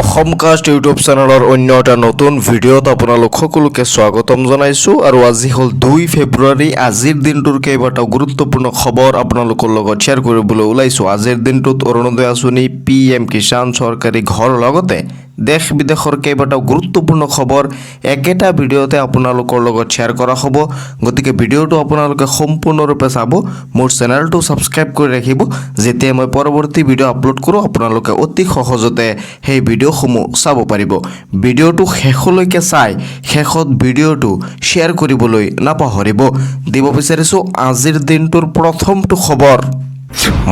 অসমকাষ্ট YouTube চেনেলৰ অন্য এটা নতুন ভিডিঅ'ত আপোনালোক সকলোকে স্বাগতম জনাইছোঁ আৰু আজি হ'ল 2 ফেব্ৰুৱাৰী। আজিৰ দিনটোৰ কেইবাটাও গুৰুত্বপূৰ্ণ খবৰ আপোনালোকৰ লগত শ্বেয়াৰ কৰিবলৈ ওলাইছোঁ। আজিৰ দিনটোত অৰুণোদয় আঁচনি, PM কিষাণ, চৰকাৰী ঘৰ লগতে দেশ বিদেশৰ কেইবাটাও গুৰুত্বপূৰ্ণ খবৰ একেটা ভিডিঅ'তে আপোনালোকৰ লগত শ্বেয়াৰ কৰা হ'ব। গতিকে ভিডিঅ'টো আপোনালোকে সম্পূৰ্ণৰূপে চাব, মোৰ চেনেলটো ছাবস্ক্ৰাইব কৰি ৰাখিব। যেতিয়া মই পৰৱৰ্তী ভিডিঅ' আপলোড কৰোঁ আপোনালোকে অতি সহজতে সেই ভিডিঅ'সমূহ চাব পাৰিব। ভিডিঅ'টো শেষলৈকে চাই শেষত ভিডিঅ'টো শ্বেয়াৰ কৰিবলৈ নাপাহৰিব। দিব বিচাৰিছোঁ আজিৰ দিনটোৰ প্ৰথমটো খবৰ।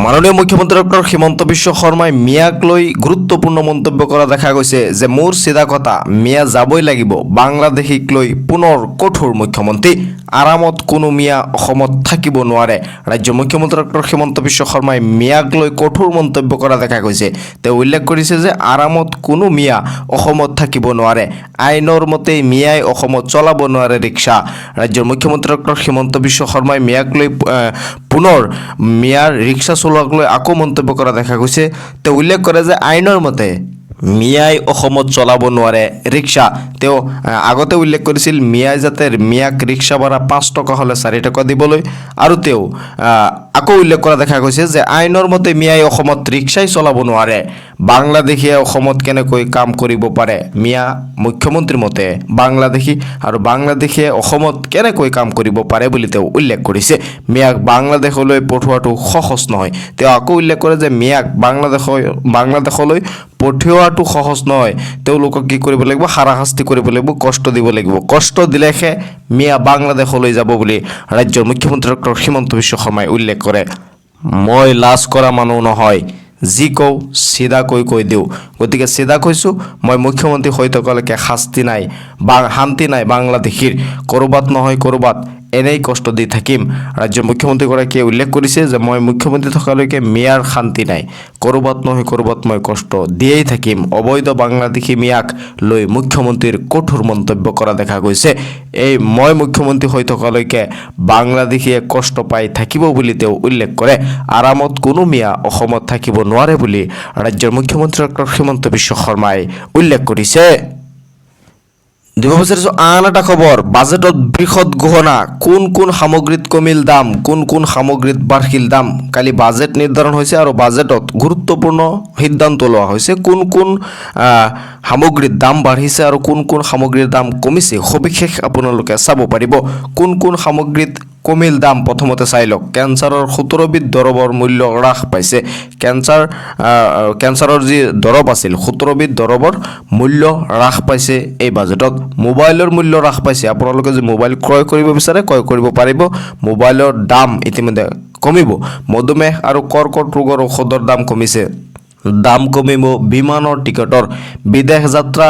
মাননীয় মুখ্যমন্ত্ৰী ডক্টৰ হিমন্ত বিশ্ব শৰ্মাই মিয়াক লৈ গুৰুত্বপূৰ্ণ মন্তব্য কৰা দেখা গৈছে যে মোৰ চিধা কথা, মিয়া যাবই লাগিব। বাংলাদেশীক লৈ পুনৰ কঠোৰ মুখ্যমন্ত্ৰী, আৰামত কোনো মিয়া অসমত থাকিব নোৱাৰে। ৰাজ্যৰ মুখ্যমন্ত্ৰী ডক্টৰ হিমন্ত বিশ্ব শৰ্মাই মিয়াক লৈ কঠোৰ মন্তব্য কৰা দেখা গৈছে। তেওঁ উল্লেখ কৰিছে যে আৰামত কোনো মিয়া অসমত থাকিব নোৱাৰে। আইনৰ মতে মিয়াই অসমত চলাব নোৱাৰে ৰিক্সা। ৰাজ্যৰ মুখ্যমন্ত্ৰী ডক্টৰ হিমন্ত বিশ্ব শৰ্মাই মিয়াক লৈ পুনৰ মিয়াৰ ৰিক্সা চলোৱাক লৈ আকৌ মন্তব্য কৰা দেখা গৈছে। তেওঁ উল্লেখ কৰে যে আইনৰ মতে মিয়াই অসমত চলাব নোৱাৰে ৰিক্সা। তেওঁ আগতে উল্লেখ কৰিছিল মিয়াই যাতে মিয়াক ৰিক্সা ভাড়া 5 টকা হ'লে 4 টকা দিবলৈ, আৰু তেওঁ আকৌ উল্লেখ কৰা দেখা গৈছে যে আইনৰ মতে মিয়াই অসমত ৰিক্সাই চলাব নোৱাৰে। বাংলাদেশীয়ে অসমত কেনেকৈ কাম কৰিব পাৰে? মিয়া মুখ্যমন্ত্ৰীৰ মতে বাংলাদেশী, আৰু বাংলাদেশীয়ে অসমত কেনেকৈ কাম কৰিব পাৰে বুলি তেওঁ উল্লেখ কৰিছে। মিয়াক বাংলাদেশলৈ পঠোৱাটো সহজ নহয়। তেওঁ আকৌ উল্লেখ কৰে যে মিয়াক বাংলাদেশলৈ পঠিওৱাটো সহজ নহয়। তেওঁলোকক কি কৰিব লাগিব? হাৰাশাস্তি কৰিব লাগিব, কষ্ট দিব লাগিব। কষ্ট দিলেহে মিয়া বাংলাদেশলৈ যাব বুলি ৰাজ্যৰ মুখ্যমন্ত্ৰী ডক্টৰ হিমন্ত বিশ্ব শৰ্মাই উল্লেখ কৰে। মই লাজ কৰা মানুহ নহয়, যি কওঁ চিধাকৈ কৈ দিওঁ। গতিকে চিধা কৈছোঁ, মই মুখ্যমন্ত্ৰী হৈ থকালৈকে শাস্তি নাই, শান্তি নাই বাংলাদেশীৰ। ক'ৰবাত নহয় ক'ৰবাত এনেই কষ্ট দি থাকিম। ৰাজ্যৰ মুখ্যমন্ত্ৰীগৰাকীয়ে উল্লেখ কৰিছে যে মই মুখ্যমন্ত্ৰী থকালৈকে মিয়াৰ শান্তি নাই, ক'ৰবাত নহয় ক'ৰবাত মই কষ্ট দিয়েই থাকিম। অবৈধ বাংলাদেশী মিয়াক লৈ মুখ্যমন্ত্ৰীৰ কঠোৰ মন্তব্য কৰা দেখা গৈছে। মই মুখ্যমন্ত্ৰী হৈ থকালৈকে বাংলাদেশীয়ে কষ্ট পাই থাকিব বুলি তেওঁ উল্লেখ কৰে। আৰামত কোনো মিয়া অসমত থাকিব নোৱাৰে বুলি ৰাজ্যৰ মুখ্যমন্ত্ৰী ডক্টৰ হিমন্ত বিশ্ব শৰ্মাই উল্লেখ কৰিছে। দিব বিচাৰিছোঁ আন এটা খবৰ। বাজেটত বৃহৎ ঘোষণা, কোন কোন সামগ্ৰীত কমিল দাম, কোন কোন সামগ্ৰীত বাঢ়িল দাম। কালি বাজেট নিৰ্ধাৰণ হৈছে আৰু বাজেটত গুৰুত্বপূৰ্ণ সিদ্ধান্ত লোৱা হৈছে। কোন কোন সামগ্ৰীৰ দাম বাঢ়িছে আৰু কোন কোন সামগ্ৰীৰ দাম কমিছে, সবিশেষ আপোনালোকে চাব পাৰিব। কোন কোন সামগ্ৰীত কমিল দাম প্ৰথমতে চাই লওক। কেঞ্চাৰৰ 17বিধ দৰৱৰ মূল্য হ্ৰাস পাইছে। কেঞ্চাৰৰ যি দৰৱ আছিল 17বিধ দৰৱৰ মূল্য হ্ৰাস পাইছে এই বাজেটত। মোবাইলৰ মূল্য হ্ৰাস পাইছে। আপোনালোকে যদি মোবাইল ক্ৰয় কৰিব বিচাৰে ক্ৰয় কৰিব পাৰিব। মোবাইলৰ দাম ইতিমধ্যে কমিব। মধুমেহ আৰু কৰ্কট ৰোগৰ ঔষধৰ দাম কমিছে। দাম কমিব বিমানৰ টিকটৰ। বিদেশ যাত্ৰা,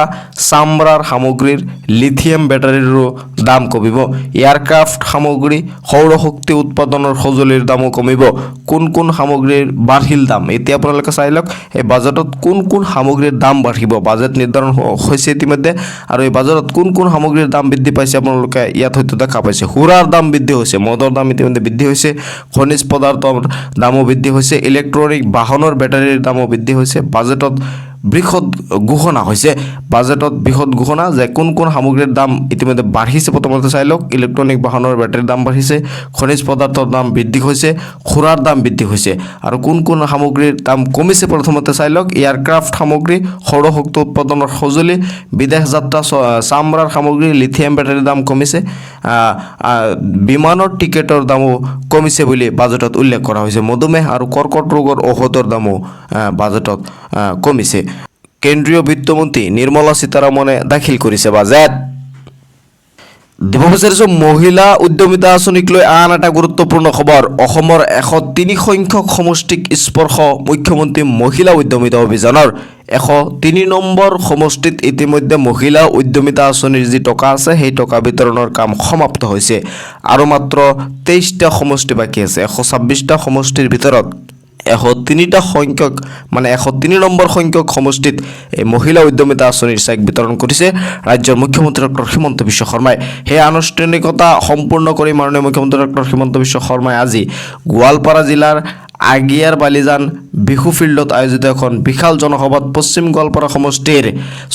চামৰাৰ সামগ্ৰীৰ, লিথিয়াম বেটাৰীৰো দাম কমিব। এয়াৰক্ৰাফ্ট সামগ্ৰী, সৌৰশক্তি উৎপাদনৰ সঁজুলিৰ দামো কমিব। কোন কোন সামগ্ৰীৰ বাঢ়িল দাম এতিয়া আপোনালোকে চাই লওক। এই বাজেটত কোন কোন সামগ্ৰীৰ দাম বাঢ়িব, বাজেট নিৰ্ধাৰণ হৈছে ইতিমধ্যে, আৰু এই বাজেটত কোন কোন সামগ্ৰীৰ দাম বৃদ্ধি পাইছে আপোনালোকে ইয়াত হয়তো দেখা পাইছে। সুৰাৰ দাম বৃদ্ধি হৈছে, মদৰ দাম ইতিমধ্যে বৃদ্ধি হৈছে, খনিজ পদাৰ্থৰ দামো বৃদ্ধি হৈছে, ইলেক্ট্ৰনিক বাহনৰ বেটাৰীৰ দামো বৃদ্ধি হৈছে। বাজেটত বৃহৎ ঘোষণা হৈছে। বাজেটত বৃহৎ ঘোষণা যে কোন কোন সামগ্ৰীৰ দাম ইতিমধ্যে বাঢ়িছে প্ৰথমতে চাই লওক। ইলেক্ট্ৰনিক বাহনৰ বেটাৰীৰ দাম বাঢ়িছে, খনিজ পদাৰ্থৰ দাম বৃদ্ধি হৈছে, সুৰাৰ দাম বৃদ্ধি হৈছে, আৰু কোন কোন সামগ্ৰীৰ দাম কমিছে প্ৰথমতে চাই লওক। এয়াৰক্ৰাফ্ট সামগ্ৰী, সৌৰশক্তি উৎপাদনৰ সঁজুলি, বিদেশ যাত্ৰা, চামৰাৰ সামগ্ৰী, লিথিয়াম বেটাৰীৰ দাম কমিছে, বিমানৰ টিকেটৰ দামো কমিছে বুলি বাজেটত উল্লেখ কৰা হৈছে। মধুমেহ আৰু কৰ্কট ৰোগৰ ঔষধৰ দামো বাজেটত কমিছে। কেন্দ্ৰীয় বিত্তমন্ত্ৰী নিৰ্মলা সীতাৰামনে দাখিল কৰিছে বাজেট। দিব বিচাৰিছোঁ মহিলা উদ্যমিতা আঁচনিক লৈ আন এটা গুৰুত্বপূৰ্ণ খবৰ। অসমৰ 103 সংখ্যক সমষ্টিক স্পৰ্শ মুখ্যমন্ত্ৰী মহিলা উদ্যমিতা অভিযানৰ। 103 নম্বৰ সমষ্টিত ইতিমধ্যে মহিলা উদ্যমিতা আঁচনিৰ যি টকা আছে সেই টকা বিতৰণৰ কাম সমাপ্ত হৈছে, আৰু মাত্ৰ 23টা সমষ্টি বাকী আছে। 126টা সমষ্টিৰ ভিতৰত 103 নম্বৰ সংখ্যক সমষ্টিত এই মহিলা উদ্যমিতা আঁচনিৰ চেক বিতৰণ কৰিছে ৰাজ্যৰ মুখ্যমন্ত্ৰী ডক্টৰ হিমন্ত বিশ্ব শৰ্মাই। সেই আনুষ্ঠানিকতা সম্পূৰ্ণ কৰি মাননীয় মুখ্যমন্ত্ৰী ডক্টৰ হিমন্ত বিশ্ব শৰ্মাই আজি গোৱালপাৰা জিলাৰ আগিয়াৰ বালিজান বিহু ফিল্ডত আয়োজিত এখন বিশাল জনসভাত পশ্চিম গোৱালপাৰা সমষ্টিৰ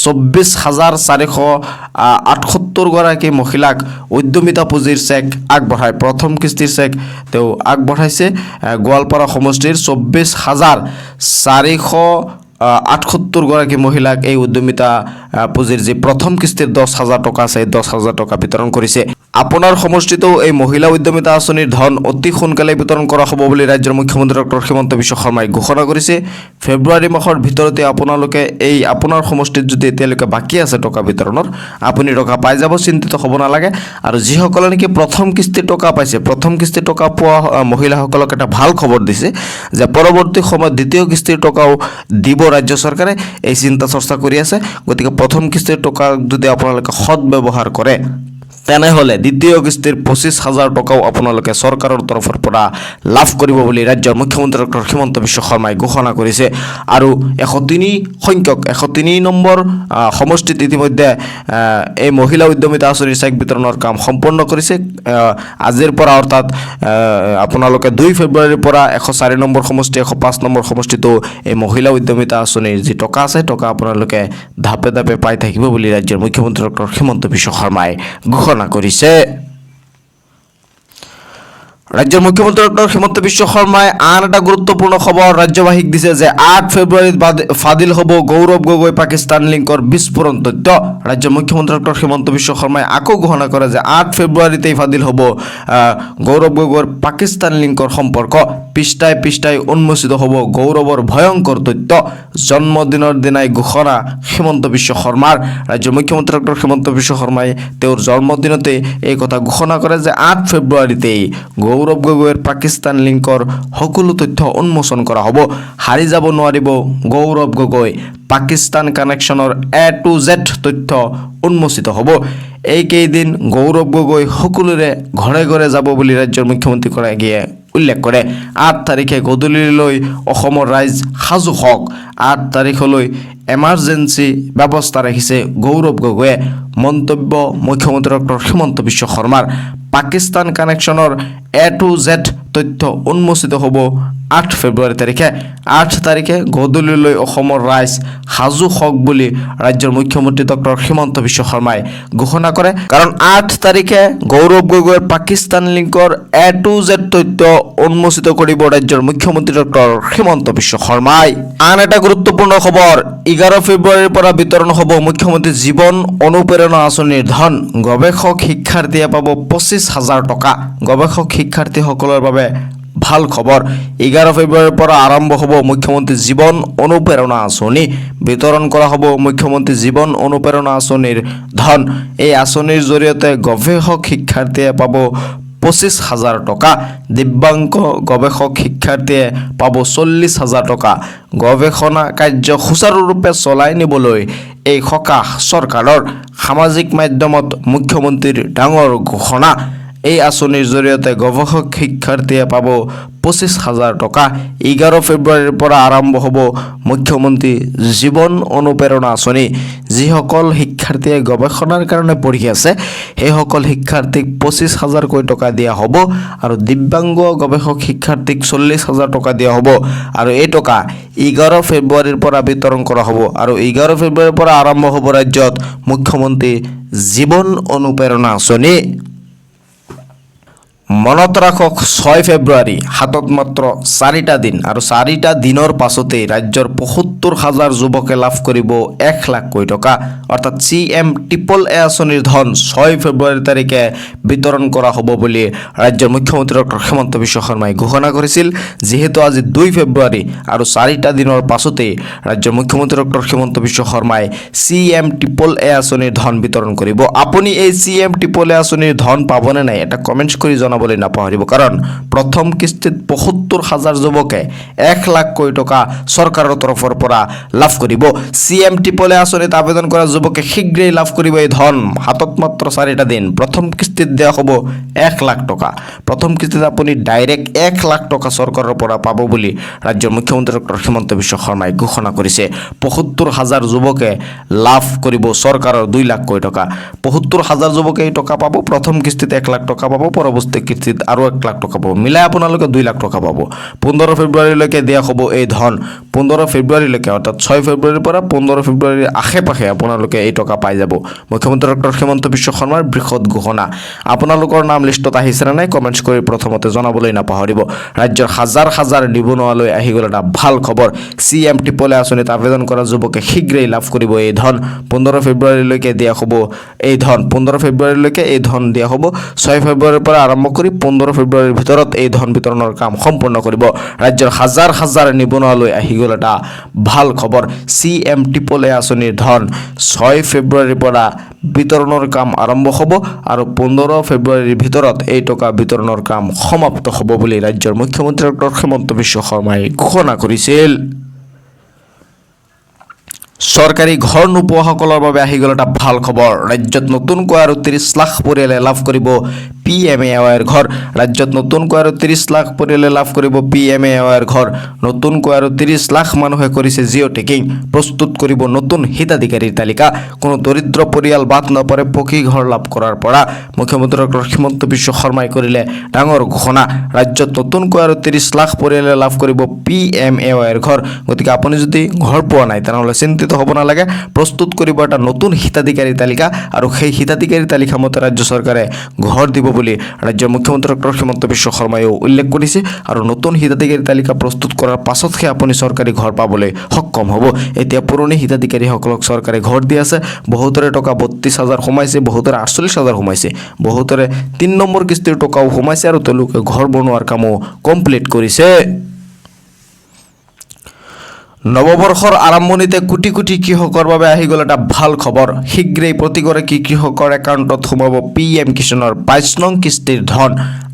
24,478 মহিলাক উদ্যমিতা পুঁজিৰ চেক আগবঢ়ায়। প্ৰথম কিস্তিৰ চেক তেওঁ আগবঢ়াইছে। গোৱালপাৰা সমষ্টিৰ 24,478 মহিলাক এই উদ্যমিতা পুঁজিৰ যি প্ৰথম কিস্তিৰ 10,000 টকা আছে 10,000 টকা বিতৰণ কৰিছে। আপোনাৰ সমষ্টিতো এই মহিলা উদ্যমিতা আঁচনিৰ ধন অতি সোনকালে বিতৰণ কৰা হ'ব বুলি ৰাজ্যৰ মুখ্যমন্ত্ৰী ডক্টৰ হিমন্ত বিশ্ব শৰ্মাই ঘোষণা কৰিছে। ফেব্ৰুৱাৰী মাহৰ ভিতৰতে আপোনালোকে এই আপোনাৰ সমষ্টিত যদি এতিয়ালৈকে বাকী আছে টকা বিতৰণৰ, আপুনি টকা পাই যাব, চিন্তিত হ'ব নালাগে। আৰু যিসকলে নেকি প্ৰথম কিস্তিৰ টকা পাইছে, প্ৰথম কিস্তিৰ টকা পোৱা মহিলাসকলক এটা ভাল খবৰ দিছে যে পৰৱৰ্তী সময়ত দ্বিতীয় কিস্তিৰ টকাও দিব ৰাজ্য চৰকাৰে। এই চিন্তা চৰ্চা কৰি আছে। গতিকে প্ৰথম কিস্তিৰ টকা যদি আপোনালোকে সৎ ব্যৱহাৰ কৰে তেনেহ'লে দ্বিতীয় কিস্তিৰ 25,000 টকাও আপোনালোকে চৰকাৰৰ তৰফৰ পৰা লাভ কৰিব বুলি ৰাজ্যৰ মুখ্যমন্ত্ৰী ডক্টৰ হিমন্ত বিশ্ব শৰ্মাই ঘোষণা কৰিছে। আৰু 103 নম্বৰ সমষ্টিত ইতিমধ্যে এই মহিলা উদ্যমিতা আঁচনিৰ চেক বিতৰণৰ কাম সম্পন্ন কৰিছে। আজিৰ পৰা অৰ্থাৎ আপোনালোকে 2 ফেব্ৰুৱাৰীৰ পৰা 104 নম্বৰ সমষ্টি 105 নম্বৰ সমষ্টিতো এই মহিলা উদ্যমিতা আঁচনিৰ যি টকা আছে টকা আপোনালোকে ধাপে ধাপে পাই থাকিব বুলি ৰাজ্যৰ মুখ্যমন্ত্ৰী ডক্টৰ হিমন্ত বিশ্ব শৰ্মাই ঘোষণা কৰিছে। ৰাজ্যৰ মুখ্যমন্ত্ৰী ডক্টৰ হিমন্ত বিশ্ব শৰ্মাই আন এটা গুৰুত্বপূৰ্ণ খবৰ ৰাজ্যবাসীক দিছে যে 8 ফেব্ৰুৱাৰীত ফাদিল হ'ব গৌৰৱ গগৈ পাকিস্তান লিংকৰ বিস্ফোৰণ তথ্য। ৰাজ্যৰ মুখ্যমন্ত্ৰী ডক্টৰ হিমন্ত বিশ্ব শৰ্মাই আকৌ ঘোষণা কৰে যে 8 ফেব্ৰুৱাৰীতেই ফাদিল হ'ব গৌৰৱ গগৈৰ পাকিস্তান লিংকৰ সম্পৰ্ক। পৃষ্ঠাই পৃষ্ঠাই উন্মোচিত হ'ব গৌৰৱৰ ভয়ংকৰ তথ্য। জন্মদিনৰ দিনাই ঘোষণা হিমন্ত বিশ্ব শৰ্মাৰ। ৰাজ্যৰ মুখ্যমন্ত্ৰী ডক্টৰ হিমন্ত বিশ্ব শৰ্মাই তেওঁৰ জন্মদিনতে এই কথা ঘোষণা কৰে যে 8 ফেব্ৰুৱাৰীতেই গৌৰৱ গগৈৰ পাকিস্তান লিংকৰ সকলো তথ্য উন্মোচন কৰা হ'ব। হাৰি যাব নোৱাৰিব Gaurav Gogoi. Pakistan কানেকশ্যনৰ A to Z তথ্য উন্মোচিত হ'ব। এইকেইদিন গৌৰৱ গগৈ সকলোৰে ঘৰে ঘৰে যাব বুলি ৰাজ্যৰ মুখ্যমন্ত্ৰীগৰাকীয়ে উল্লেখ কৰে। 8 তাৰিখে গধূলিলৈ অসমৰ ৰাইজ সাজু হওক। 8 তাৰিখলৈ এমাৰ্জেঞ্চি ব্যৱস্থা ৰাখিছে গৌৰৱ গগৈয়ে। মন্তব্য মুখ্যমন্ত্ৰী ডক্টৰ হিমন্ত বিশ্ব শৰ্মাৰ। পাকিস্তান কানেকশ্যনৰ A to Z তথ্য উন্মোচিত হ'ব 8 ফেব্ৰুৱাৰী তাৰিখে। 8 তাৰিখে গধূলিলৈ অসমৰ ৰাইজ সাজু হওক বুলি ৰাজ্যৰ মুখ্যমন্ত্ৰী ডক্টৰ হিমন্ত বিশ্ব শৰ্মাই ঘোষণা কৰে। কাৰণ 8 তাৰিখে গৌৰৱ গগৈৰ পাকিস্তান লিংকৰ A to Z তথ্য উন্মোচিত কৰিব ৰাজ্যৰ মুখ্যমন্ত্ৰী ডক্টৰ হিমন্ত বিশ্ব শৰ্মাই। আন এটা গুৰুত্বপূৰ্ণ খবৰ 11 ফেব্ৰুৱাৰীৰ পৰা বিতৰণ হ'ব মুখ্যমন্ত্ৰী জীৱন অনুপ্ৰেৰণা আঁচনিৰ ধন। গৱেষক শিক্ষাৰ্থীয়ে পাব 25,000 টকা। গৱেষক শিক্ষাৰ্থীসকলৰ বাবে ভাল খবৰ। 11 ফেব্ৰুৱাৰীৰ পৰা আৰম্ভ হ'ব মুখ্যমন্ত্ৰী জীৱন অনুপ্ৰেৰণা আঁচনি। বিতৰণ কৰা হ'ব মুখ্যমন্ত্ৰী জীৱন অনুপ্ৰেৰণা আঁচনিৰ ধন। এই আঁচনিৰ জৰিয়তে গৱেষক শিক্ষাৰ্থীয়ে পাব 25,000 টকা। দিব্যাংগ গৱেষক শিক্ষাৰ্থীয়ে পাব 40,000 টকা। গৱেষণা কাৰ্য সুচাৰুৰূপে চলাই নিবলৈ এই সকাহ চৰকাৰৰ। সামাজিক মাধ্যমত মুখ্যমন্ত্ৰীৰ ডাঙৰ ঘোষণা। এই আঁচনিৰ জৰিয়তে গৱেষক শিক্ষাৰ্থীয়ে পাব 25,000 টকা। 11 ফেব্ৰুৱাৰীৰ পৰা আৰম্ভ হ'ব মুখ্যমন্ত্ৰী জীৱন অনুপ্ৰেৰণা আঁচনি। যিসকল শিক্ষাৰ্থীয়ে গৱেষণাৰ কাৰণে পঢ়ি আছে সেইসকল শিক্ষাৰ্থীক 25,000কৈ টকা দিয়া হ'ব আৰু দিব্যাংগ গৱেষক শিক্ষাৰ্থীক 40,000 টকা দিয়া হ'ব। আৰু এই টকা 11 ফেব্ৰুৱাৰীৰ পৰা বিতৰণ কৰা হ'ব। আৰু 11 ফেব্ৰুৱাৰীৰ পৰা আৰম্ভ হ'ব ৰাজ্যত মুখ্যমন্ত্ৰী জীৱন অনুপ্ৰেৰণা আঁচনি। মনত ৰাখক 6 ফেব্ৰুৱাৰী, হাতত মাত্ৰ 4টা দিন আৰু 4টা দিনৰ পাছতেই ৰাজ্যৰ 75,000 যুৱকে লাভ কৰিব 1 লাখকৈ টকা। অৰ্থাৎ CM-AAA আঁচনিৰ ধন 6 ফেব্ৰুৱাৰী তাৰিখে বিতৰণ কৰা হ'ব বুলি ৰাজ্যৰ মুখ্যমন্ত্ৰী ডক্টৰ হিমন্ত বিশ্ব শৰ্মাই ঘোষণা কৰিছিল। যিহেতু আজি 2 ফেব্ৰুৱাৰী আৰু 4টা দিনৰ পাছতেই ৰাজ্যৰ মুখ্যমন্ত্ৰী ডক্টৰ হিমন্ত বিশ্ব শৰ্মাই CM-AAA আঁচনিৰ ধন বিতৰণ কৰিব। আপুনি এই CM-AAA আঁচনিৰ ধন পাবনে নাই এটা কমেণ্টছ কৰি জনাবলৈ নাপাহৰিব। কাৰণ প্ৰথম কিস্তিত 75,000 যুৱকে 1 লাখকৈ টকা চৰকাৰৰ তৰফৰ পৰা লাভ কৰিব। CM-AAA আঁচনিত আবেদন কৰা যুৱকে শীঘ্ৰেই লাভ কৰিব এই ধন। হাতত মাত্ৰ 4টা দিন। প্ৰথম কিস্তিত দিয়া হ'ব 1 লাখ টকা। প্ৰথম কিস্তিত আপুনি ডাইৰেক্ট 1 লাখ টকা চৰকাৰৰ পৰা পাব বুলি ৰাজ্যৰ মুখ্যমন্ত্ৰী ডক্টৰ হিমন্ত বিশ্ব শৰ্মাই ঘোষণা কৰিছে। 75,000 যুৱকে লাভ কৰিব চৰকাৰৰ 2 লাখকৈ টকা। 75,000 যুৱকে এই টকা পাব। প্ৰথম কিস্তিত 1 লাখ টকা পাব। পৰৱৰ্তী কিস্তিত আৰু 1 লাখ টকা পাব, মিলাই আপোনালোকে 2 লাখ টকা পাব। 15 ফেব্ৰুৱাৰীলৈকে দিয়া হ'ব এই ধন। 15 ফেব্ৰুৱাৰীলৈকে অৰ্থাৎ 6 ফেব্ৰুৱাৰীৰ পৰা 15 ফেব্ৰুৱাৰীৰ আশে-পাশে আপোনালোকে এই টকা পাই যাব। মুখ্যমন্ত্ৰী ডক্টৰ হিমন্ত বিশ্ব শৰ্মাৰ বৃহৎ ঘোষণা। আপোনালোকৰ নাম লিষ্টত আহিছে নে নাই কমেণ্টছ কৰি প্ৰথমতে জনাবলৈ নাপাহৰিব। ৰাজ্যৰ হাজাৰ হাজাৰ নিবনুৱালৈ আহি গ'ল এটা ভাল খবৰ। CM টিপলে আঁচনিত আবেদন কৰা যুৱকে শীঘ্ৰেই লাভ কৰিব এই ধন। 15 ফেব্ৰুৱাৰীলৈকে দিয়া হ'ব এই ধন। 15 ফেব্ৰুৱাৰীলৈকে এই ধন দিয়া হ'ব। 6 ফেব্ৰুৱাৰীৰ পৰা আৰম্ভ কৰি 15 ফেব্ৰুৱাৰীৰ ভিতৰত এই ধন বিতৰণৰ কাম সম্পূৰ্ণ কৰিব। ৰাজ্যৰ হাজাৰ হাজাৰ নিবনুৱালৈ আহি গ'ল এটা ভাল খবৰ। CM টিপলে আঁচনিৰ ধন 6 ফেব্ৰুৱাৰীৰ পৰা বিতৰণৰ কাম আৰম্ভ হ'ব আৰু 15 ফেব্ৰুৱাৰীৰ ভিতৰত এই টকা বিতৰণৰ কাম সমাপ্ত হ'ব বুলি ৰাজ্যৰ মুখ্যমন্ত্ৰী ডক্টৰ হিমন্ত বিশ্ব শৰ্মাই ঘোষণা কৰিছিল। চৰকাৰী ঘৰ নোপোৱাসকলৰ বাবে আহি গ'ল এটা ভাল খবৰ। ৰাজ্যত নতুনকৈ আৰু 30 লাখ পৰিয়ালে লাভ কৰিব PMAY ঘৰ। ৰাজ্যত নতুনকৈ আৰু 30 লাখ পৰিয়ালে লাভ কৰিব PMAY ঘৰ। নতুনকৈ আৰু 30 লাখ মানুহে কৰিছে জিঅ' টেকিং। প্ৰস্তুত কৰিব নতুন হিতাধিকাৰীৰ তালিকা। কোনো দৰিদ্ৰ পৰিয়াল বাদ নপৰে পকী ঘৰ লাভ কৰাৰ পৰা। মুখ্যমন্ত্ৰী ডক্টৰ হিমন্ত বিশ্ব শৰ্মাই কৰিলে ডাঙৰ ঘোষণা। ৰাজ্যত নতুনকৈ আৰু 30 লাখ পৰিয়ালে লাভ কৰিব PMAY ঘৰ। গতিকে আপুনি যদি ঘৰ পোৱা নাই তেনেহ'লে চিন্তিত হ'ব নালাগে। প্ৰস্তুত কৰিব এটা নতুন হিতাধিকাৰীৰ তালিকা আৰু সেই হিতাধিকাৰীৰ তালিকা মতে ৰাজ্য চৰকাৰে ঘৰ দিব বুলি ৰাজ্যৰ মুখ্যমন্ত্ৰী ডক্টৰ হিমন্ত বিশ্ব শৰ্মায়ো উল্লেখ কৰিছে। আৰু নতুন হিতাধিকাৰীৰ তালিকা প্ৰস্তুত কৰাৰ পাছতহে আপুনি চৰকাৰী ঘৰ পাবলৈ সক্ষম হ'ব। এতিয়া পুৰণি হিতাধিকাৰীসকলক চৰকাৰে ঘৰ দি আছে। বহুতৰে টকা 32,000 সোমাইছে, বহুতৰে 48,000 সোমাইছে, বহুতৰে 3 নম্বৰ কিস্তিৰ টকাও সোমাইছে আৰু তেওঁলোকে ঘৰ বনোৱাৰ কামো কমপ্লিট কৰিছে। নৱবৰ্ষৰ আৰম্ভণিতে কোটি কোটি কৃষকৰ বাবে আহি গ'ল এটা ভাল খবৰ। শীঘ্ৰেই প্ৰতিগৰাকী কৃষকৰ একাউণ্টত সোমাব PM কিষাণৰ 22 নং কিস্তিৰ ধন।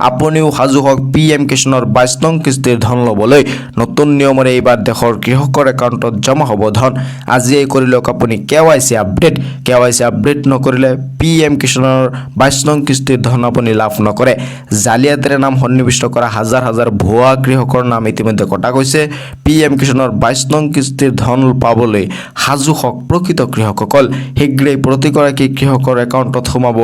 আপুনিও সাজু হওক PM কিষাণৰ 22 নং কিস্তিৰ ধন ল'বলৈ। নতুন নিয়মেৰে এইবাৰ দেশৰ কৃষকৰ একাউণ্টত জমা হ'ব ধন। আজিয়েই কৰি লওক আপুনি KYC আপডেট। KYC আপডেট নকৰিলে PM কিষাণৰ 22 নং কিস্তিৰ ধন আপুনি লাভ নকৰে। জালিয়াতিৰে নাম সন্নিৱিষ্ট কৰা হাজাৰ হাজাৰ ভুৱা কৃষকৰ নাম ইতিমধ্যে কটা গৈছে। PM কিষাণৰ 22 নং কিস্তিৰ ধন পাবলৈ সাজু হওক প্ৰকৃত কৃষকসকল। শীঘ্ৰেই প্ৰতিগৰাকী কৃষকৰ একাউণ্টত সোমাব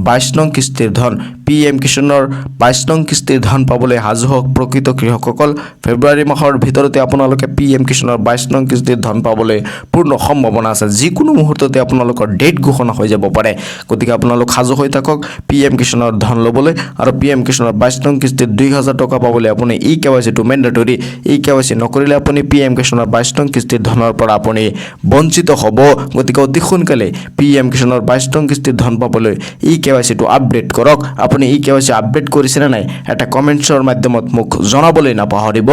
22 নং কিস্তিৰ ধন। PM কিষাণৰ 22 নং কিস্তিৰ ধন পাবলৈ সাজু হওক প্ৰকৃত কৃষকসকল। ফেব্ৰুৱাৰী মাহৰ ভিতৰতে আপোনালোকে PM কিষাণৰ 22 নং কিস্তিৰ ধন পাবলৈ পূৰ্ণ সম্ভাৱনা আছে। যিকোনো মুহূৰ্ততে আপোনালোকৰ ডেট ঘোষণা হৈ যাব পাৰে। গতিকে আপোনালোক সাজু হৈ থাকক PM কিষাণৰ ধন ল'বলৈ। আৰু PM কিষাণৰ 22 নং কিস্তিত 2,000 টকা পাবলৈ আপুনি KYCটো মেণ্ডেটৰী। KYC নকৰিলে আপুনি PM কিষাণৰ 22 নং কিস্তিৰ ধনৰ পৰা আপুনি বঞ্চিত হ'ব। গতিকে অতি সোনকালে PM কিষাণৰ 22 নং কিস্তিৰ ধন পাবলৈ KYCটো আপডেট কৰক। আপুনি KYC আপডেট কৰিছেনে নাই এটা কমেণ্টছৰ মাধ্যমত মোক জনাবলৈ নাপাহৰিব।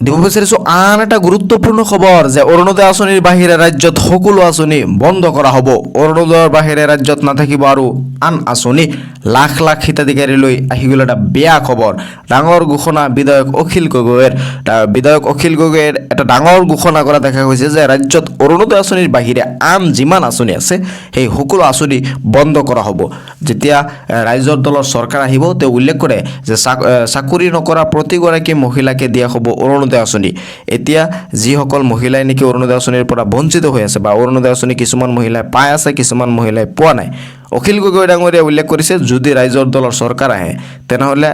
দিব বিচাৰিছোঁ আন এটা গুৰুত্বপূৰ্ণ খবৰ যে অৰুণোদয় আঁচনিৰ বাহিৰে ৰাজ্যত সকলো আঁচনি বন্ধ কৰা হ'ব। অৰুণোদয়ৰ বাহিৰে ৰাজ্যত নাথাকিব আৰু আন আঁচনি। লাখ লাখ হিতাধিকাৰীলৈ আহি গ'ল এটা বেয়া খবৰ। ডাঙৰ ঘোষণা বিধায়ক অখিল গগৈৰ এটা ডাঙৰ ঘোষণা কৰা দেখা গৈছে যে ৰাজ্যত অৰুণোদয় আঁচনিৰ বাহিৰে আন যিমান আঁচনি আছে সেই সকলো আঁচনি বন্ধ কৰা হ'ব। যেতিয়া ৰাইজৰ দলৰ চৰকাৰ আহিব তেওঁ উল্লেখ কৰে যে চাকৰি নকৰা প্ৰতিগৰাকী মহিলাকে দিয়া হ'ব অৰুণোদয় আঁচনি। এতিয়া যিসকল মহিলাই নেকি অৰুণোদয় আঁচনিৰ পৰা বঞ্চিত হৈ আছে বা অৰুণোদয় আঁচনি কিছুমান মহিলাই পাই আছে, কিছুমান মহিলাই পোৱা নাই, অখিল গগৈ ডাঙৰীয়াই উল্লেখ কৰিছে যদি ৰাইজৰ দলৰ চৰকাৰ আহে তেনেহ'লে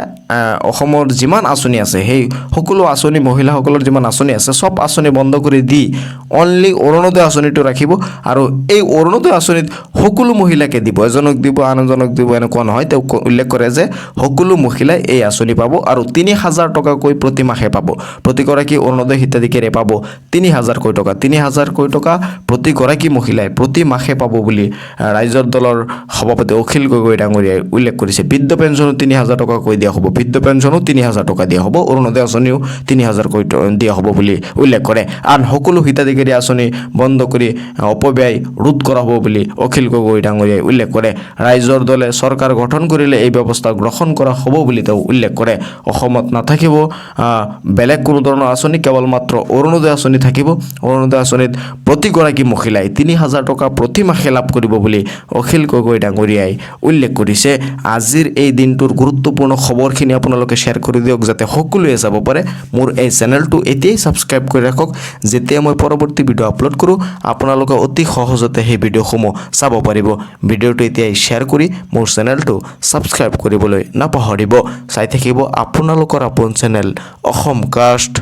অসমৰ যিমান আঁচনি আছে সেই সকলো আঁচনি, মহিলাসকলৰ যিমান আঁচনি আছে চব আঁচনি বন্ধ কৰি দি অনলি অৰুণোদয় আঁচনিটো ৰাখিব। আৰু এই অৰুণোদয় আঁচনিত সকলো মহিলাকে দিব, এজনক দিব আন এজনক দিব এনেকুৱা নহয়। তেওঁ উল্লেখ কৰে যে সকলো মহিলাই এই আঁচনি পাব আৰু 3,000 টকাকৈ প্ৰতি মাহে পাব। প্ৰতিগৰাকী অৰুণোদয় হিতাধিকাৰীয়ে পাব 3,000কৈ টকা। 3,000কৈ টকা প্ৰতিগৰাকী মহিলাই প্ৰতি মাহে পাব বুলি ৰাইজৰ দলৰ সভাপতি অখিল গগৈ ডাঙৰীয়াই উল্লেখ কৰিছে। বৃদ্ধ পেঞ্চনো 3,000 টকাকৈ দিয়া হ'ব। বৃদ্ধ পেঞ্চনো 3,000 টকা দিয়া হ'ব। অৰুণোদয় আঁচনিও 3,000কৈ দিয়া হ'ব বুলি উল্লেখ কৰে। আন সকলো হিতাধিকাৰী আঁচনি বন্ধ কৰি অপব্যয় ৰোধ কৰা হ'ব বুলি অখিল গগৈ ডাঙৰীয়াই উল্লেখ কৰে। ৰাইজৰ দলে চৰকাৰ গঠন কৰিলে এই ব্যৱস্থা গ্ৰহণ কৰা হ'ব বুলি তেওঁ উল্লেখ কৰে। অসমত নাথাকিব বেলেগ কোনো ধৰণৰ আঁচনি, কেৱল মাত্ৰ অৰুণোদয় আঁচনি থাকিব। অৰুণোদয় আঁচনিত প্ৰতিগৰাকী মহিলাই 3,000 টকা প্ৰতি মাহে লাভ কৰিব বুলি অখিল গগৈ গগৈ ডাঙৰীয়াই উল্লেখ কৰিছে। আজিৰ এই দিনটোৰ গুৰুত্বপূৰ্ণ খবৰখিনি আপোনালোকে শ্বেয়াৰ কৰি দিয়ক যাতে সকলোৱে চাব পাৰে। মোৰ এই চেনেলটো এতিয়াই ছাবস্ক্ৰাইব কৰি ৰাখক, যেতিয়া মই পৰৱৰ্তী ভিডিঅ' আপলোড কৰোঁ আপোনালোকে অতি সহজতে সেই ভিডিঅ'সমূহ চাব পাৰিব। ভিডিঅ'টো এতিয়াই শ্বেয়াৰ কৰি মোৰ চেনেলটো ছাবস্ক্ৰাইব কৰিবলৈ নাপাহৰিব। চাই থাকিব আপোনালোকৰ আপোন চেনেল অসম কাষ্ট।